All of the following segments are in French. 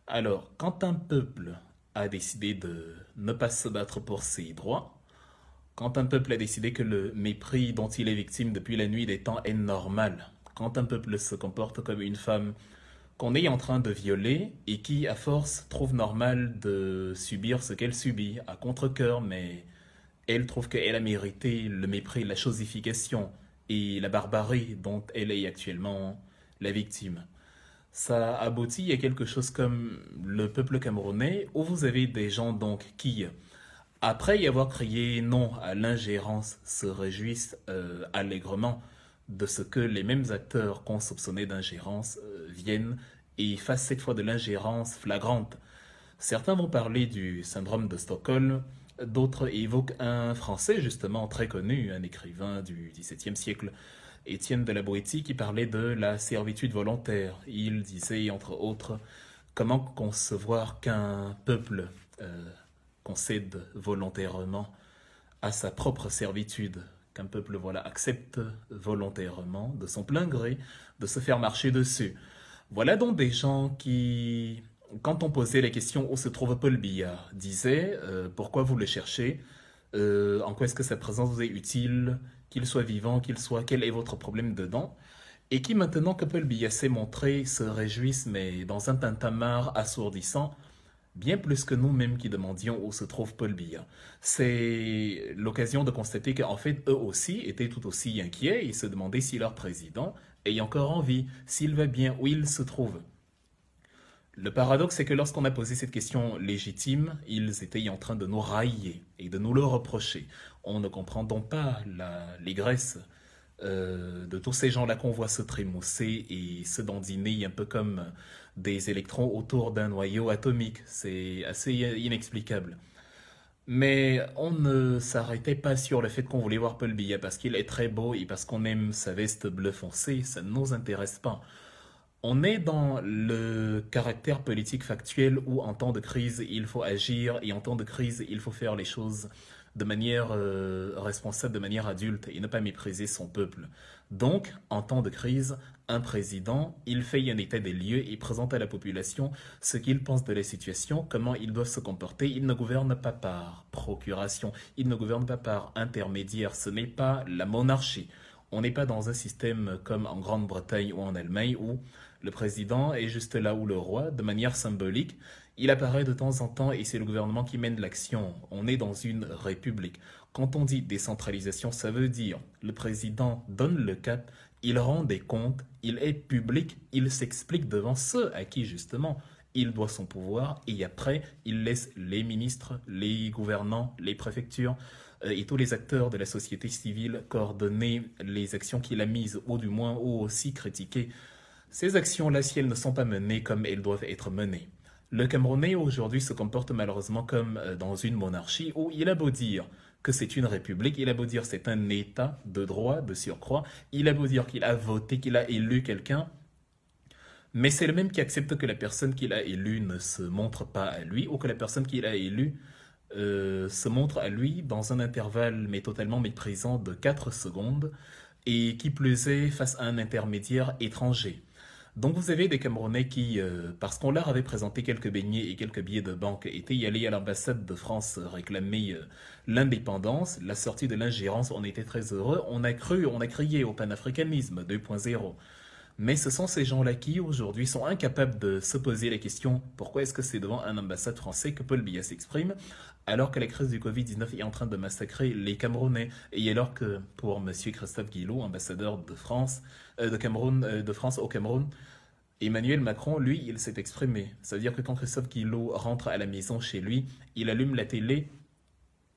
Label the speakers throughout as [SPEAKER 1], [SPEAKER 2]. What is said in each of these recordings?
[SPEAKER 1] Alors, quand un peuple a décidé de ne pas se battre pour ses droits, quand un peuple a décidé que le mépris dont il est victime depuis la nuit des temps est normal, quand un peuple se comporte comme une femme qu'on est en train de violer et qui, à force, trouve normal de subir ce qu'elle subit à contre-cœur, mais elle trouve qu'elle a mérité le mépris, la chosification et la barbarie dont elle est actuellement la victime. Ça aboutit à quelque chose comme le peuple camerounais, où vous avez des gens donc qui, après y avoir crié non à l'ingérence, se réjouissent allègrement de ce que les mêmes acteurs qu'on soupçonnait d'ingérence viennent et fassent cette fois de l'ingérence flagrante. Certains vont parler du syndrome de Stockholm, d'autres évoquent un Français justement très connu, un écrivain du XVIIe siècle, Étienne de la Boétie, qui parlait de la servitude volontaire. Il disait entre autres comment concevoir qu'un peuple concède volontairement à sa propre servitude, qu'un peuple voilà accepte volontairement de son plein gré de se faire marcher dessus. Voilà donc des gens qui, quand on posait la question où se trouve Paul Biya, disaient pourquoi vous le cherchez, en quoi est-ce que sa présence vous est utile, qu'il soit vivant, qu'il soit, quel est votre problème dedans, et qui maintenant que Paul Biya s'est montré se réjouissent, mais dans un tintamarre assourdissant, bien plus que nous-mêmes qui demandions où se trouve Paul Biya. C'est l'occasion de constater qu'en fait, eux aussi étaient tout aussi inquiets et se demandaient si leur président est encore en vie, s'il va bien, où il se trouve. Le paradoxe, c'est que lorsqu'on a posé cette question légitime, ils étaient en train de nous railler et de nous le reprocher. On ne comprend donc pas l'aigresse de tous ces gens-là qu'on voit se trémousser et se dandiner un peu comme des électrons autour d'un noyau atomique. C'est assez inexplicable. Mais on ne s'arrêtait pas sur le fait qu'on voulait voir Paul Biya parce qu'il est très beau et parce qu'on aime sa veste bleu foncé, ça ne nous intéresse pas. On est dans le caractère politique factuel où en temps de crise il faut agir et en temps de crise il faut faire les choses de manière responsable, de manière adulte et ne pas mépriser son peuple. Donc, en temps de crise, un président, il fait un état des lieux et présente à la population ce qu'il pense de la situation, comment ils doivent se comporter. Il ne gouverne pas par procuration, il ne gouverne pas par intermédiaire, ce n'est pas la monarchie. On n'est pas dans un système comme en Grande-Bretagne ou en Allemagne où le président est juste là où le roi, de manière symbolique. Il apparaît de temps en temps et c'est le gouvernement qui mène l'action. On est dans une république. Quand on dit décentralisation, ça veut dire le président donne le cap, il rend des comptes, il est public, il s'explique devant ceux à qui justement il doit son pouvoir et après il laisse les ministres, les gouvernants, les préfectures et tous les acteurs de la société civile coordonner les actions qu'il a mises ou du moins ou aussi critiquer ces actions-là si elles ne sont pas menées comme elles doivent être menées. Le Camerounais aujourd'hui se comporte malheureusement comme dans une monarchie où il a beau dire que c'est une république, il a beau dire c'est un état de droit, de surcroît, il a beau dire qu'il a voté, qu'il a élu quelqu'un, mais c'est le même qui accepte que la personne qu'il a élue ne se montre pas à lui ou que la personne qu'il a élue se montre à lui dans un intervalle mais totalement méprisant de 4 secondes et qui plus est face à un intermédiaire étranger. Donc vous avez des Camerounais qui, parce qu'on leur avait présenté quelques beignets et quelques billets de banque, étaient allés à l'ambassade de France réclamer l'indépendance, la sortie de l'ingérence, on était très heureux, on a cru, on a crié au panafricanisme 2.0. Mais ce sont ces gens-là qui, aujourd'hui, sont incapables de se poser la question pourquoi est-ce que c'est devant un ambassade français que Paul Biya s'exprime, alors que la crise du Covid-19 est en train de massacrer les Camerounais, et alors que pour M. Christophe Guilot, ambassadeur de France, de France au Cameroun, Emmanuel Macron, lui, il s'est exprimé. C'est-à-dire que quand Christophe Guilot rentre à la maison chez lui, il allume la télé,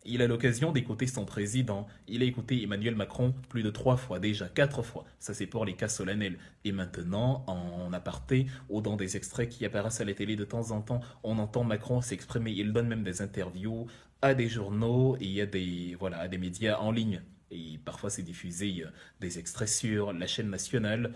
[SPEAKER 1] il a l'occasion d'écouter son président. Il a écouté Emmanuel Macron plus de 3 fois déjà, 4 fois. Ça c'est pour les cas solennels. Et maintenant, en aparté ou dans des extraits qui apparaissent à la télé de temps en temps, on entend Macron s'exprimer. Il donne même des interviews à des journaux et à des médias en ligne. Et parfois c'est diffusé des extraits sur la chaîne nationale.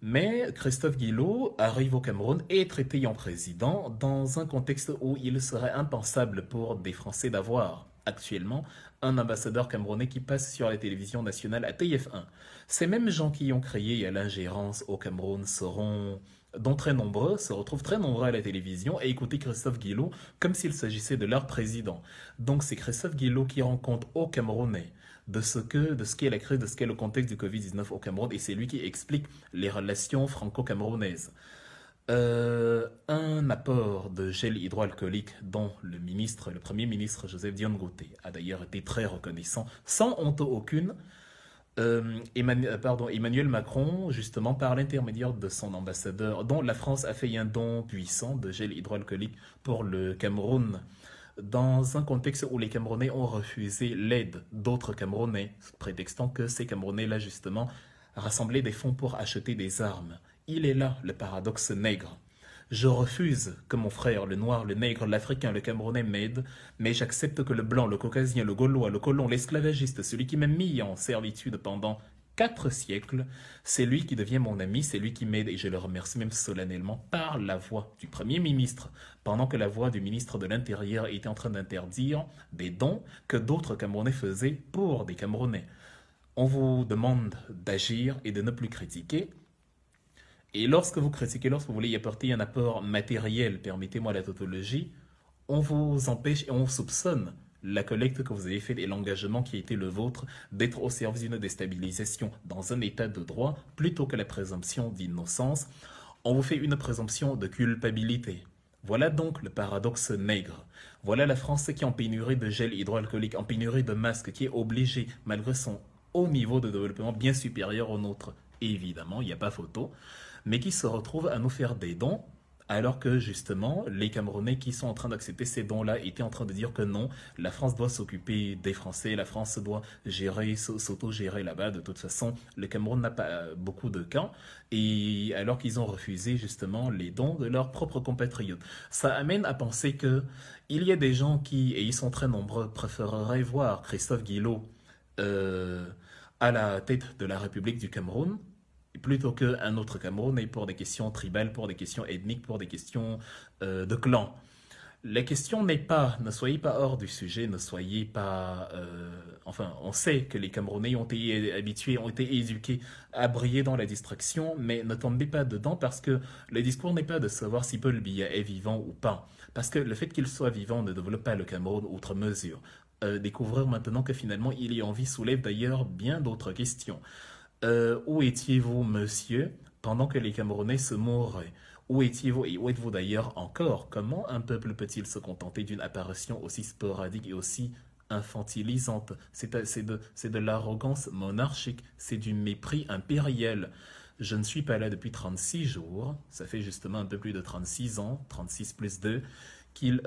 [SPEAKER 1] Mais Christophe Guilot arrive au Cameroun et est traité en président dans un contexte où il serait impensable pour des Français d'avoir actuellement un ambassadeur camerounais qui passe sur la télévision nationale à TF1. Ces mêmes gens qui ont créé l'ingérence au Cameroun seront dont très nombreux se retrouvent très nombreux à la télévision et écouter Christophe Guillo comme s'il s'agissait de leur président. Donc c'est Christophe Guillo qui rend compte aux Camerounais de ce qu'est la crise, de ce qu'est le contexte du Covid-19 au Cameroun, et c'est lui qui explique les relations franco-camerounaises. Un apport de gel hydroalcoolique dont le premier ministre Joseph Dione Ngouté a d'ailleurs été très reconnaissant, sans honte aucune. Emmanuel Macron, justement, par l'intermédiaire de son ambassadeur, dont la France a fait un don puissant de gel hydroalcoolique pour le Cameroun, dans un contexte où les Camerounais ont refusé l'aide d'autres Camerounais, prétextant que ces Camerounais-là, justement, rassemblaient des fonds pour acheter des armes. Il est là le paradoxe nègre. Je refuse que mon frère, le noir, le nègre, l'africain, le camerounais m'aide, mais j'accepte que le blanc, le caucasien, le gaulois, le colon, l'esclavagiste, celui qui m'a mis en servitude pendant 4 siècles, c'est lui qui devient mon ami, c'est lui qui m'aide, et je le remercie même solennellement par la voix du Premier ministre, pendant que la voix du ministre de l'Intérieur était en train d'interdire des dons que d'autres Camerounais faisaient pour des Camerounais. On vous demande d'agir et de ne plus critiquer. Et lorsque vous critiquez, lorsque vous voulez y apporter un apport matériel, permettez-moi la tautologie, on vous empêche et on soupçonne la collecte que vous avez faite et l'engagement qui a été le vôtre d'être au service d'une déstabilisation dans un état de droit plutôt que la présomption d'innocence. On vous fait une présomption de culpabilité. Voilà donc le paradoxe nègre. Voilà la France qui est en pénurie de gel hydroalcoolique, en pénurie de masques, qui est obligée, malgré son haut niveau de développement bien supérieur au nôtre, évidemment, il n'y a pas photo, mais qui se retrouvent à nous faire des dons, alors que justement, les Camerounais qui sont en train d'accepter ces dons-là étaient en train de dire que non, la France doit s'occuper des Français, la France doit s'auto-gérer là-bas. De toute façon, le Cameroun n'a pas beaucoup de camps, et alors qu'ils ont refusé justement les dons de leurs propres compatriotes. Ça amène à penser que il y a des gens qui, et ils sont très nombreux, préféreraient voir Christophe Guillo à la tête de la République du Cameroun, plutôt qu'un autre Camerounais pour des questions tribales, pour des questions ethniques, pour des questions de clan. La question n'est pas, ne soyez pas hors du sujet, ne soyez pas... enfin, on sait que les Camerounais ont été habitués, ont été éduqués à briller dans la distraction, mais ne tombez pas dedans parce que le discours n'est pas de savoir si Paul Biya est vivant ou pas. Parce que le fait qu'il soit vivant ne développe pas le Cameroun outre mesure. Découvrir maintenant que finalement il est en vie soulève d'ailleurs bien d'autres questions. Où étiez-vous, monsieur, pendant que les Camerounais se mouraient? Où étiez-vous et où êtes-vous d'ailleurs encore? Comment un peuple peut-il se contenter d'une apparition aussi sporadique et aussi infantilisante? C'est de l'arrogance monarchique, c'est du mépris impérial. Je ne suis pas là depuis 36 jours, ça fait justement un peu plus de 36 ans, 36 plus 2, qu'il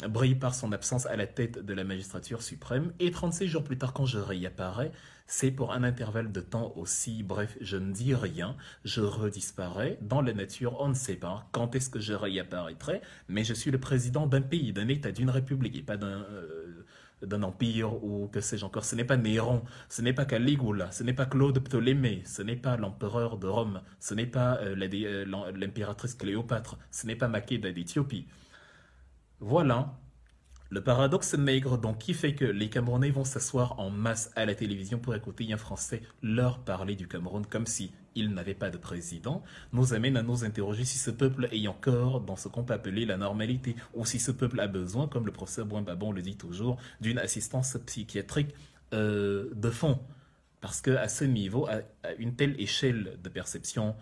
[SPEAKER 1] brille par son absence à la tête de la magistrature suprême. Et 36 jours plus tard, quand je réapparais, c'est pour un intervalle de temps aussi bref. Je ne dis rien, je redisparais. Dans la nature, on ne sait pas quand est-ce que je réapparaîtrai, mais je suis le président d'un pays, d'un État, d'une république, et pas d'un empire ou que sais-je encore. Ce n'est pas Néron, ce n'est pas Caligula, ce n'est pas Claude Ptolémée, ce n'est pas l'empereur de Rome, ce n'est pas l'impératrice Cléopâtre, ce n'est pas Makeda d'Éthiopie. Voilà le paradoxe nègre donc qui fait que les Camerounais vont s'asseoir en masse à la télévision pour écouter un Français leur parler du Cameroun comme si il n'avait pas de président, nous amène à nous interroger si ce peuple est encore dans ce qu'on peut appeler la normalité, ou si ce peuple a besoin, comme le professeur Bouin-Babon le dit toujours, d'une assistance psychiatrique de fond. Parce qu'à ce niveau, à une telle échelle de perception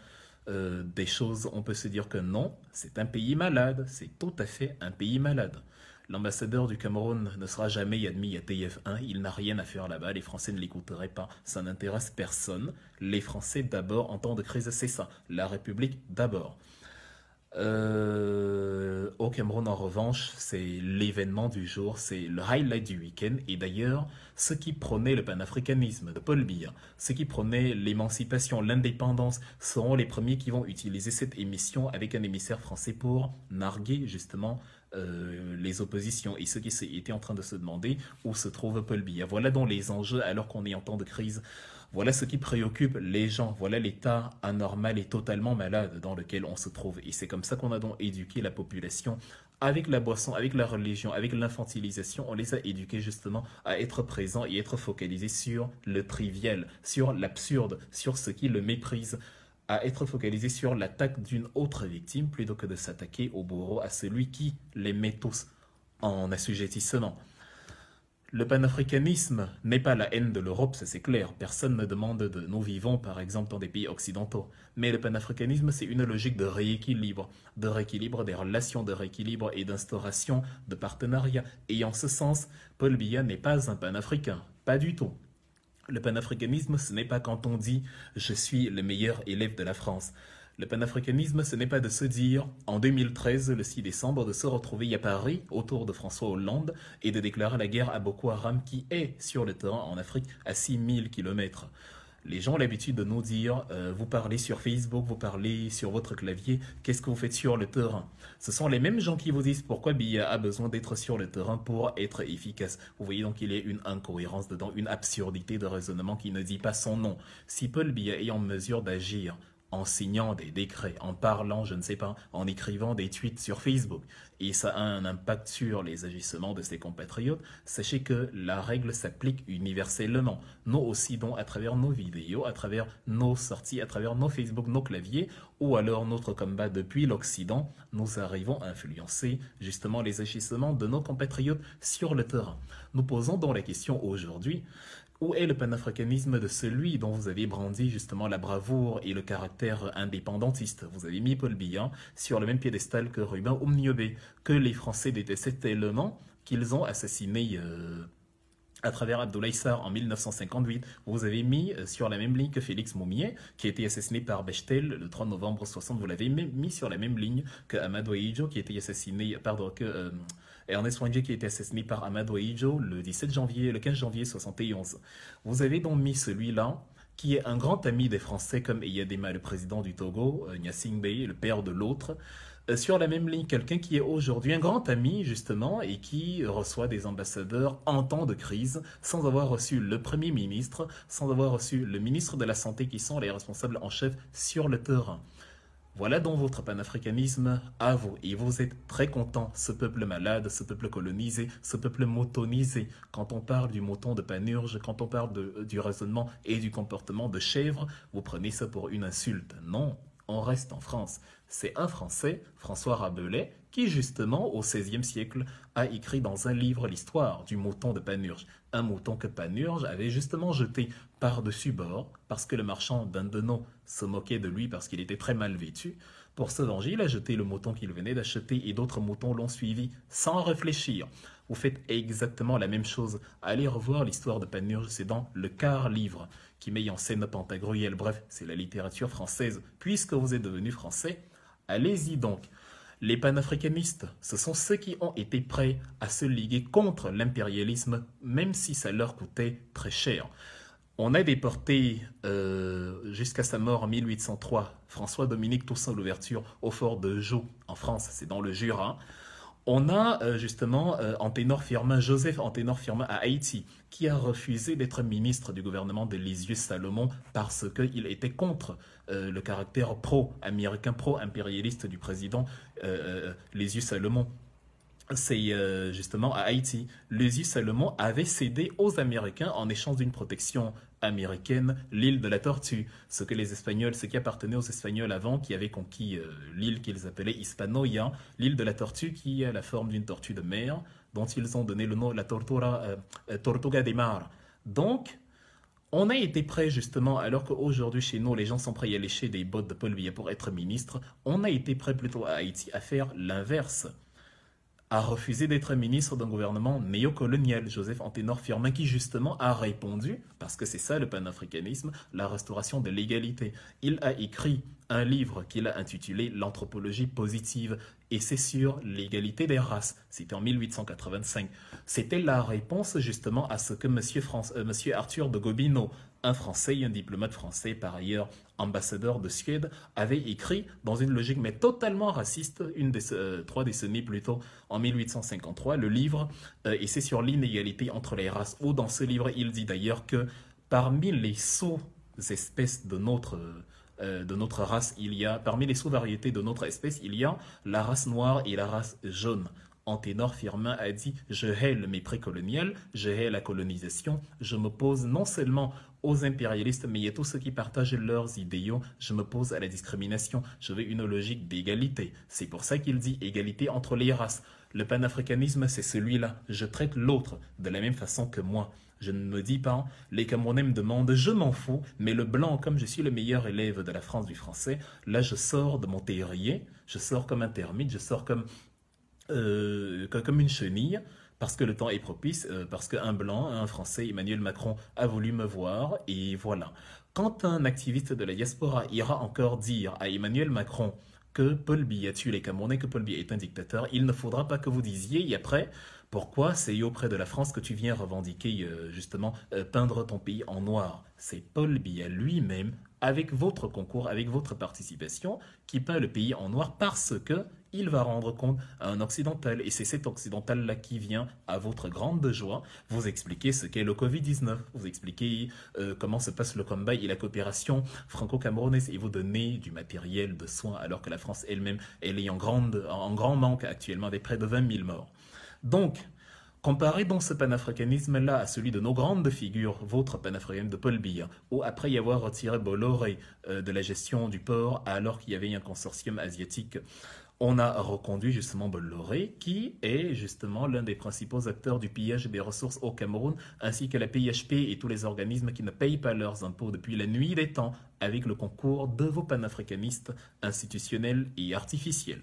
[SPEAKER 1] des choses, on peut se dire que non, c'est un pays malade, c'est tout à fait un pays malade. L'ambassadeur du Cameroun ne sera jamais admis à TF1, il n'a rien à faire là-bas, les Français ne l'écouteraient pas, ça n'intéresse personne. Les Français d'abord en temps de crise, c'est ça, la République d'abord. Au Cameroun, en revanche, c'est l'événement du jour, c'est le highlight du week-end. Et d'ailleurs, ceux qui prônaient le panafricanisme de Paul Biya, ceux qui prônaient l'émancipation, l'indépendance, seront les premiers qui vont utiliser cette émission avec un émissaire français pour narguer justement les oppositions et ceux qui étaient en train de se demander où se trouve Paul Biya. Voilà donc les enjeux alors qu'on est en temps de crise. Voilà ce qui préoccupe les gens. Voilà l'état anormal et totalement malade dans lequel on se trouve. Et c'est comme ça qu'on a donc éduqué la population avec la boisson, avec la religion, avec l'infantilisation. On les a éduqués justement à être présents et être focalisés sur le trivial, sur l'absurde, sur ce qui le méprise à être focalisé sur l'attaque d'une autre victime plutôt que de s'attaquer au bourreau, à celui qui les met tous en assujettissement. Le panafricanisme n'est pas la haine de l'Europe, ça c'est clair. Personne ne demande de nous vivons par exemple dans des pays occidentaux. Mais le panafricanisme, c'est une logique de rééquilibre des relations, de rééquilibre et d'instauration de partenariats. Et en ce sens, Paul Biya n'est pas un panafricain, pas du tout. Le panafricanisme, ce n'est pas quand on dit « je suis le meilleur élève de la France ». Le panafricanisme, ce n'est pas de se dire, en 2013, le 6 décembre, de se retrouver à Paris, autour de François Hollande, et de déclarer la guerre à Boko Haram, qui est sur le terrain en Afrique à 6000 km. Les gens ont l'habitude de nous dire, vous parlez sur Facebook, vous parlez sur votre clavier, qu'est-ce que vous faites sur le terrain? Ce sont les mêmes gens qui vous disent pourquoi Biya a besoin d'être sur le terrain pour être efficace. Vous voyez donc qu'il y a une incohérence dedans, une absurdité de raisonnement qui ne dit pas son nom. Si Paul Biya est en mesure d'agir en signant des décrets, en parlant, je ne sais pas, en écrivant des tweets sur Facebook, et ça a un impact sur les agissements de ses compatriotes, sachez que la règle s'applique universellement. Nous aussi, donc, à travers nos vidéos, à travers nos sorties, à travers nos Facebook, nos claviers, ou alors notre combat depuis l'Occident, nous arrivons à influencer justement les agissements de nos compatriotes sur le terrain. Nous posons donc la question aujourd'hui, où est le panafricanisme de celui dont vous avez brandi justement la bravoure et le caractère indépendantiste? Vous avez mis Paul Biya sur le même piédestal que Ruben Oumniobé, que les Français détestaient tellement qu'ils ont assassiné à travers Abdoulaye Sarr en 1958. Vous avez mis sur la même ligne que Félix Moumié, qui a été assassiné par Bechtel le 3 novembre 60. Vous l'avez mis sur la même ligne que Amadou Ahidjo, qui a été assassiné, Ernest Wangé, qui a été assassiné par Amadou Ahidjo le 15 janvier 71. Vous avez donc mis celui-là, qui est un grand ami des Français, comme Eyadema, le président du Togo, Gnassingbé, Bey, le père de l'autre, sur la même ligne, quelqu'un qui est aujourd'hui un grand ami, justement, et qui reçoit des ambassadeurs en temps de crise, sans avoir reçu le Premier ministre, sans avoir reçu le ministre de la Santé, qui sont les responsables en chef sur le terrain. Voilà donc votre panafricanisme à vous. Et vous êtes très content, ce peuple malade, ce peuple colonisé, ce peuple moutonisé. Quand on parle du mouton de Panurge, quand on parle du raisonnement et du comportement de chèvre, vous prenez ça pour une insulte. Non, on reste en France. C'est un Français, François Rabelais, qui justement au XVIe siècle a écrit dans un livre l'histoire du mouton de Panurge. Un mouton que Panurge avait justement jeté par-dessus bord parce que le marchand d'Andeno se moquait de lui parce qu'il était très mal vêtu. Pour se venger, il a jeté le mouton qu'il venait d'acheter et d'autres moutons l'ont suivi sans réfléchir. Vous faites exactement la même chose. Allez revoir l'histoire de Panurge, c'est dans le quart livre qui met en scène Pantagruel. Bref, c'est la littérature française. Puisque vous êtes devenu français, allez-y donc. Les panafricanistes, ce sont ceux qui ont été prêts à se liguer contre l'impérialisme, même si ça leur coûtait très cher. On a déporté jusqu'à sa mort en 1803 François-Dominique Toussaint Louverture au fort de Joux en France, c'est dans le Jura. On a justement Joseph Anténor Firmin à Haïti, qui a refusé d'être ministre du gouvernement de Lysius Salomon parce qu'il était contre le caractère pro-américain, pro-impérialiste du président Lysius Salomon. C'est justement à Haïti. Lysius Salomon avait cédé aux Américains en échange d'une protection américaine l'île de la Tortue, ce qui appartenait aux Espagnols avant, qui avaient conquis l'île qu'ils appelaient Hispanoia, l'île de la Tortue qui a la forme d'une tortue de mer, dont ils ont donné le nom la Tortuga de Mar. Donc, on a été prêt justement, alors qu'aujourd'hui chez nous les gens sont prêts à lécher des bottes de Paul Biya pour être ministre, on a été prêt plutôt à Haïti à faire l'inverse, a refusé d'être ministre d'un gouvernement néocolonial, Joseph Anténor Firmin, qui justement a répondu, parce que c'est ça le panafricanisme, la restauration de l'égalité. Il a écrit un livre qu'il a intitulé L'anthropologie positive, et c'est sur l'égalité des races. C'était en 1885. C'était la réponse justement à ce que monsieur Arthur de Gobineau, un Français et un diplomate français, par ailleurs ambassadeur de Suède, avait écrit dans une logique mais totalement raciste, 3 décennies plus tôt, en 1853, le livre, et c'est sur l'inégalité entre les races, où dans ce livre, il dit d'ailleurs que parmi les sous-espèces de notre race, parmi les sous-variétés de notre espèce, il y a la race noire et la race jaune. Anténor Firmin a dit « Je hais le mépris colonial, je hais la colonisation, je m'oppose non seulement aux impérialistes, mais à tous ceux qui partagent leurs idéaux, je m'oppose à la discrimination, je veux une logique d'égalité. » C'est pour ça qu'il dit « égalité entre les races ». Le panafricanisme, c'est celui-là. Je traite l'autre de la même façon que moi. Je ne me dis pas, les Camerounais me demandent, je m'en fous, mais le blanc, comme je suis le meilleur élève de la France du français, là je sors de mon terrier, je sors comme un termite, je sors comme une chenille, parce que le temps est propice, parce qu'un blanc, un français, Emmanuel Macron, a voulu me voir, et voilà. Quand un activiste de la diaspora ira encore dire à Emmanuel Macron que Paul Biya tue les Camerounais, que Paul Biya est un dictateur, il ne faudra pas que vous disiez, et après, pourquoi c'est auprès de la France que tu viens revendiquer, justement, peindre ton pays en noir? C'est Paul Biya lui-même, avec votre concours, avec votre participation, qui peint le pays en noir parce que il va rendre compte à un occidental. Et c'est cet occidental-là qui vient, à votre grande joie, vous expliquer ce qu'est le Covid-19, vous expliquer comment se passe le combat et la coopération franco-camerounaise et vous donner du matériel de soins alors que la France elle-même, elle est en grand manque actuellement avec près de 20 000 morts. Donc, comparez donc ce panafricanisme-là à celui de nos grandes figures, votre panafricanisme de Paul Biya, où après y avoir retiré Bolloré de la gestion du port alors qu'il y avait un consortium asiatique, on a reconduit justement Bolloré, qui est justement l'un des principaux acteurs du pillage des ressources au Cameroun, ainsi que la PIHP et tous les organismes qui ne payent pas leurs impôts depuis la nuit des temps, avec le concours de vos panafricanistes institutionnels et artificiels.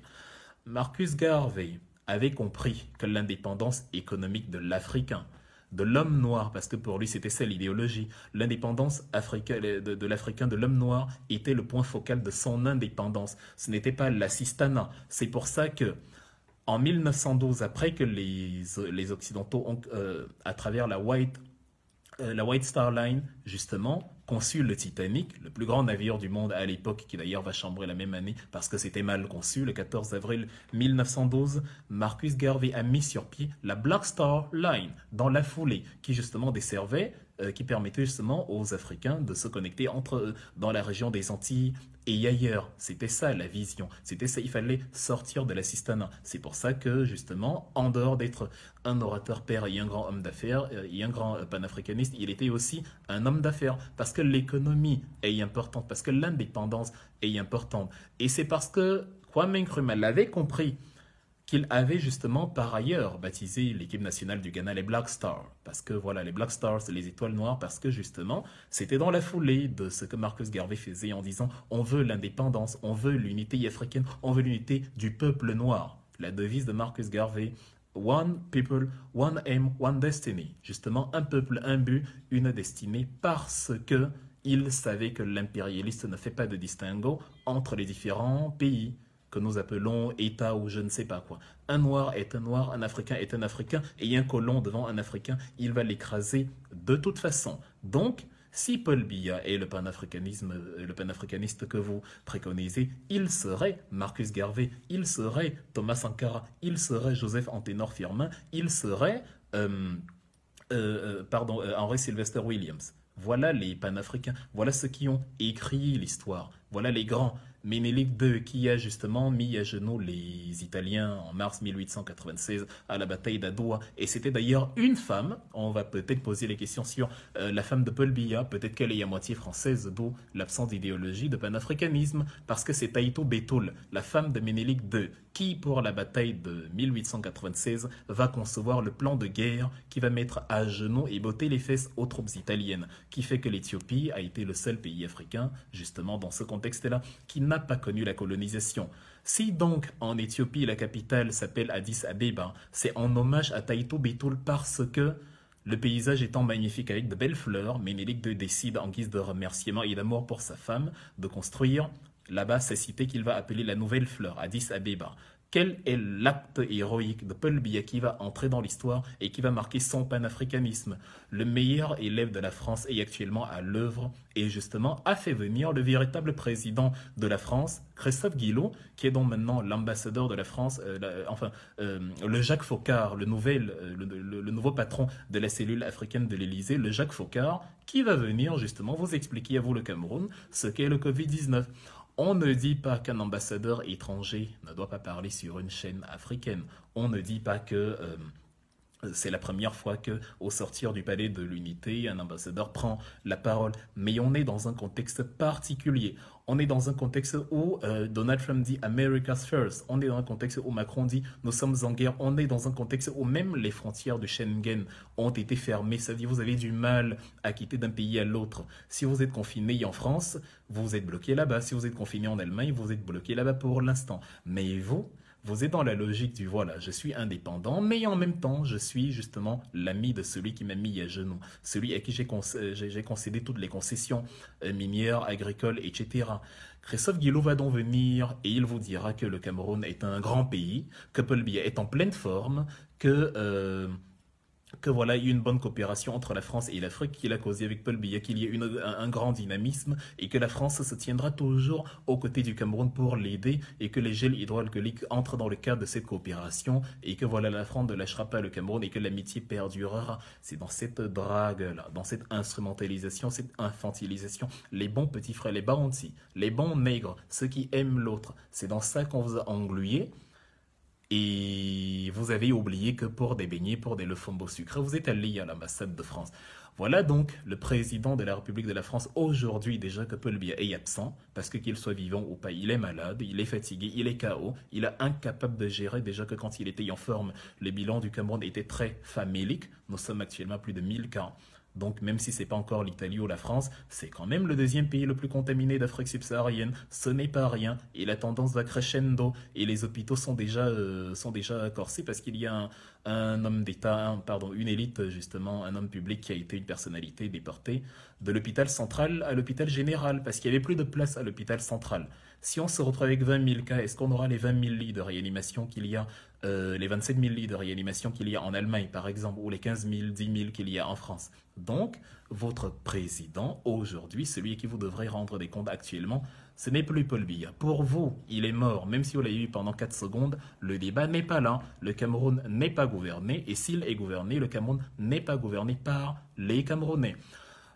[SPEAKER 1] Marcus Garvey avait compris que l'indépendance économique de l'Africain, de l'homme noir, parce que pour lui c'était ça l'idéologie, l'indépendance de l'Africain, de l'homme noir, était le point focal de son indépendance. Ce n'était pas l'assistanat. C'est pour ça que, en 1912, après que les Occidentaux ont, à travers la White Star Line, justement, conçu le Titanic, le plus grand navire du monde à l'époque, qui d'ailleurs va chambrer la même année parce que c'était mal conçu, le 14 avril 1912, Marcus Garvey a mis sur pied la Black Star Line dans la foulée, qui justement desservait, qui permettait justement aux Africains de se connecter entre eux dans la région des Antilles et ailleurs. C'était ça la vision, c'était ça, il fallait sortir de l'assistanat. C'est pour ça que justement, en dehors d'être un orateur père et un grand homme d'affaires et un grand panafricaniste, il était aussi un homme d'affaires parce que l'économie est importante, parce que l'indépendance est importante. Et c'est parce que Kwame Nkrumah l'avait compris qu'il avait justement par ailleurs baptisé l'équipe nationale du Ghana les Black Stars. Parce que voilà, les Black Stars, les étoiles noires, parce que justement, c'était dans la foulée de ce que Marcus Garvey faisait en disant on veut l'indépendance, on veut l'unité africaine, on veut l'unité du peuple noir. La devise de Marcus Garvey, One people, one aim, one destiny. Justement, un peuple, un but, une destinée, parce que il savait que l'impérialiste ne fait pas de distinguo entre les différents pays que nous appelons État ou je ne sais pas quoi. Un noir est un noir, un africain est un africain, et un colon devant un africain, il va l'écraser de toute façon. Donc, si Paul Biya est le panafricaniste que vous préconisez, il serait Marcus Garvey, il serait Thomas Sankara, il serait Joseph Anténor Firmin, il serait Henry Sylvester Williams. Voilà les panafricains, voilà ceux qui ont écrit l'histoire, voilà les grands. Ménélique II qui a justement mis à genoux les Italiens en mars 1896 à la bataille d'Adoua. Et c'était d'ailleurs une femme, on va peut-être poser les questions sur la femme de Paul Biya, peut-être qu'elle est à moitié française, d'où l'absence d'idéologie de panafricanisme, parce que c'est Taïto Betoul, la femme de Ménélique II, qui pour la bataille de 1896 va concevoir le plan de guerre qui va mettre à genoux et botter les fesses aux troupes italiennes, qui fait que l'Éthiopie a été le seul pays africain, justement dans ce contexte-là, qui n'a pas connu la colonisation. Si donc en Éthiopie la capitale s'appelle Addis Abeba, c'est en hommage à Taïto Betoul parce que le paysage étant magnifique avec de belles fleurs, Ménélique II décide en guise de remerciement et d'amour pour sa femme de construire là-bas cette cité qu'il va appeler la Nouvelle Fleur, Addis Abeba. Quel est l'acte héroïque de Paul Biya qui va entrer dans l'histoire et qui va marquer son panafricanisme? Le meilleur élève de la France est actuellement à l'œuvre et justement a fait venir le véritable président de la France, Christophe Guillo, qui est donc maintenant l'ambassadeur de la France, le Jacques Foccart, le nouveau patron de la cellule africaine de l'Élysée, le Jacques Foccart, qui va venir justement vous expliquer à vous le Cameroun ce qu'est le Covid-19. On ne dit pas qu'un ambassadeur étranger ne doit pas parler sur une chaîne africaine. On ne dit pas que c'est la première fois que, au sortir du palais de l'Unité, un ambassadeur prend la parole. Mais on est dans un contexte particulier. On est dans un contexte où Donald Trump dit America's First. On est dans un contexte où Macron dit nous sommes en guerre. On est dans un contexte où même les frontières de Schengen ont été fermées. C'est-à-dire vous avez du mal à quitter d'un pays à l'autre. Si vous êtes confiné en France, vous êtes bloqué là-bas. Si vous êtes confiné en Allemagne, vous êtes bloqué là-bas pour l'instant. Mais vous êtes dans la logique du voilà, je suis indépendant, mais en même temps, je suis justement l'ami de celui qui m'a mis à genoux, celui à qui j'ai concédé toutes les concessions minières, agricoles, etc. Christophe Guilloup va donc venir et il vous dira que le Cameroun est un grand pays, que Paul Biya est en pleine forme, que voilà, il y a une bonne coopération entre la France et l'Afrique, qu'il a causé avec Paul Biya, qu'il y ait un grand dynamisme et que la France se tiendra toujours aux côtés du Cameroun pour l'aider et que les gels hydroalcooliques entrent dans le cadre de cette coopération et que voilà, la France ne lâchera pas le Cameroun et que l'amitié perdurera. C'est dans cette drague-là, dans cette instrumentalisation, cette infantilisation, les bons petits frères, les bounty, les bons nègres, ceux qui aiment l'autre, c'est dans ça qu'on vous a englué. Et vous avez oublié que pour des beignets, pour des lefombo sucrés, vous êtes allé à l'ambassade de France. Voilà donc le président de la République de la France aujourd'hui déjà que Paul Biya est absent parce que qu'il soit vivant ou pas, il est malade, il est fatigué, il est KO, il est incapable de gérer déjà que quand il était en forme, le bilan du Cameroun était très famélique. Nous sommes actuellement à plus de 1000 cas. Donc même si ce n'est pas encore l'Italie ou la France, c'est quand même le deuxième pays le plus contaminé d'Afrique subsaharienne. Ce n'est pas rien et la tendance va crescendo et les hôpitaux sont déjà corsés parce qu'il y a un homme d'État, pardon, une élite justement, un homme public qui a été une personnalité déportée de l'hôpital central à l'hôpital général parce qu'il n'y avait plus de place à l'hôpital central. Si on se retrouve avec 20 000 cas, est-ce qu'on aura les 20 000 lits de réanimation qu'il y a, les 27 000 lits de réanimation qu'il y a en Allemagne, par exemple, ou les 15 000, 10 000 qu'il y a en France? Donc, votre président, aujourd'hui, celui à qui vous devrez rendre des comptes actuellement, ce n'est plus Paul Biya. Pour vous, il est mort, même si vous l'avez eu pendant 4 secondes, le débat n'est pas là. Le Cameroun n'est pas gouverné, et s'il est gouverné, le Cameroun n'est pas gouverné par les Camerounais.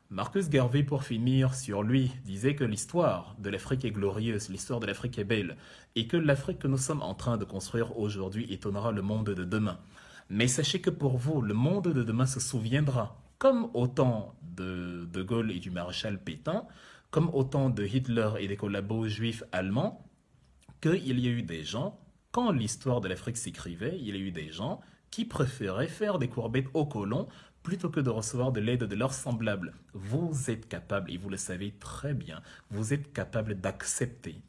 [SPEAKER 1] Marcus Garvey, pour finir, sur lui, disait que l'histoire de l'Afrique est glorieuse, l'histoire de l'Afrique est belle, et que l'Afrique que nous sommes en train de construire aujourd'hui étonnera le monde de demain. Mais sachez que pour vous, le monde de demain se souviendra, comme au temps de De Gaulle et du maréchal Pétain, comme au temps de Hitler et des collabos juifs allemands, qu'il y a eu des gens, quand l'histoire de l'Afrique s'écrivait, il y a eu des gens qui préféraient faire des courbettes aux colons plutôt que de recevoir de l'aide de leurs semblables. Vous êtes capable, et vous le savez très bien, vous êtes capable d'accepter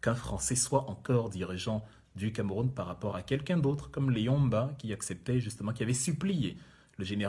[SPEAKER 1] qu'un Français soit encore dirigeant du Cameroun par rapport à quelqu'un d'autre, comme Léon Mba, qui acceptait justement, qui avait supplié le général